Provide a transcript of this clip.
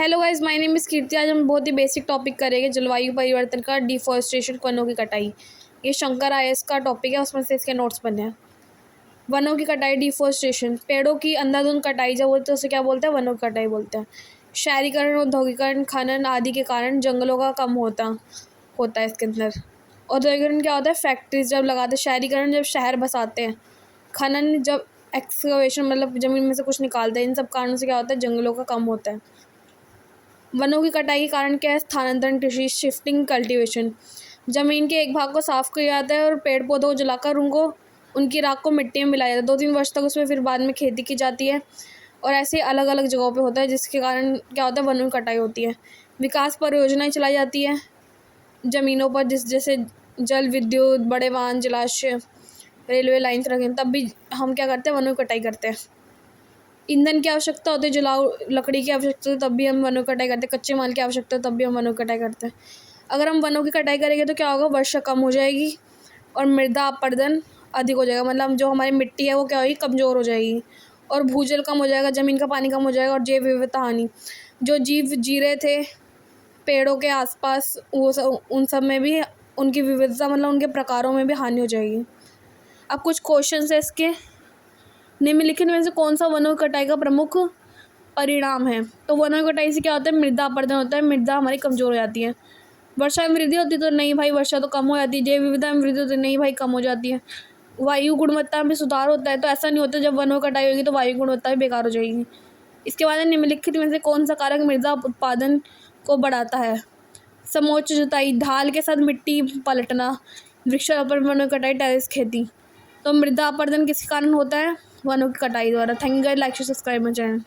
Hello guys, my name is Kirti. आज हम बहुत ही बेसिक टॉपिक करेंगे, जलवायु परिवर्तन का, डिफॉरेस्टेशन, वनों की कटाई। ये शंकर आईएएस का टॉपिक है, उसमें से इसके नोट्स बने हैं। वनों की कटाई, डिफॉरेस्टेशन, पेड़ों की अंधाधुंध कटाई जब बोलते हैं उसे क्या बोलते हैं? वनों की कटाई बोलते हैं। शहरीकरण, औद्योगिकरण, खनन आदि के कारण जंगलों का कम होता है इसके अंदर। औद्योगिकरण क्या होता है? फैक्ट्रीज जब लगाते हैं। शहरीकरण जब शहर बसाते हैं। खनन जब एक्सकवेशन मतलब ज़मीन में से कुछ निकालते हैं। इन सब कारणों से क्या होता है? जंगलों का कम होता है। वनों की कटाई के कारण क्या है? स्थानांतरण कृषि, शिफ्टिंग कल्टीवेशन। ज़मीन के एक भाग को साफ किया जाता है और पेड़ पौधों को जलाकर उनकी राख को मिट्टी में मिलाया जाता है। 2-3 वर्ष तक उसमें फिर बाद में खेती की जाती है और ऐसे अलग अलग जगहों पे होता है, जिसके कारण क्या होता है? वनों की कटाई होती है। विकास परियोजनाएं चलाई जाती है ज़मीनों पर, जैसे जल विद्युत, बड़े बांध, जलाशय, रेलवे लाइन्स रखें, तब भी हम क्या करते हैं? वनों की कटाई करते हैं। ईंधन की आवश्यकता होती है, जलाऊ लकड़ी की आवश्यकता होती है, तब भी हम वनों की कटाई करते हैं। कच्चे माल की आवश्यकता है, तब भी हम वनों की कटाई करते हैं। अगर हम वनों की कटाई करेंगे तो क्या होगा? वर्षा कम हो जाएगी और मृदा अपरदन अधिक हो जाएगा। मतलब जो हमारी मिट्टी है वो क्या होगी? कमज़ोर हो जाएगी और भूजल कम हो जाएगा, ज़मीन का पानी कम हो जाएगा और जैव विविधता हानि। जो जीव जी रहे थे पेड़ों के आसपास, वो सब, उन सब में भी उनकी विविधता मतलब उनके प्रकारों में भी हानि हो जाएगी। अब कुछ क्वेश्चन है इसके। निम्नलिखित में से कौन सा वनों की कटाई का प्रमुख परिणाम है? तो वनों की कटाई से क्या होता है? मृदा अपरदन होता है, मृदा हमारी कमज़ोर हो जाती है। वर्षा में वृद्धि होती है? तो नहीं भाई, वर्षा तो कम हो जाती है। जैव विविधता में वृद्धि होती है? नहीं भाई, कम हो जाती है। वायु गुणवत्ता में सुधार होता है? तो ऐसा नहीं होता जब वनों की कटाई होगी तो वायु गुणवत्ता भी बेकार हो जाएगी। इसके बाद निम्नलिखित में से कौन सा कारक मृदा उत्पादन को बढ़ाता है? समोच्च जुताई, ढाल के साथ मिट्टी पलटना, वृक्षारोपण, वनों की कटाई, टेरेस खेती। तो मृदा अपरदन किस कारण होता है? वनों की कटाई द्वारा। Thank you guys, like subscribe my channel.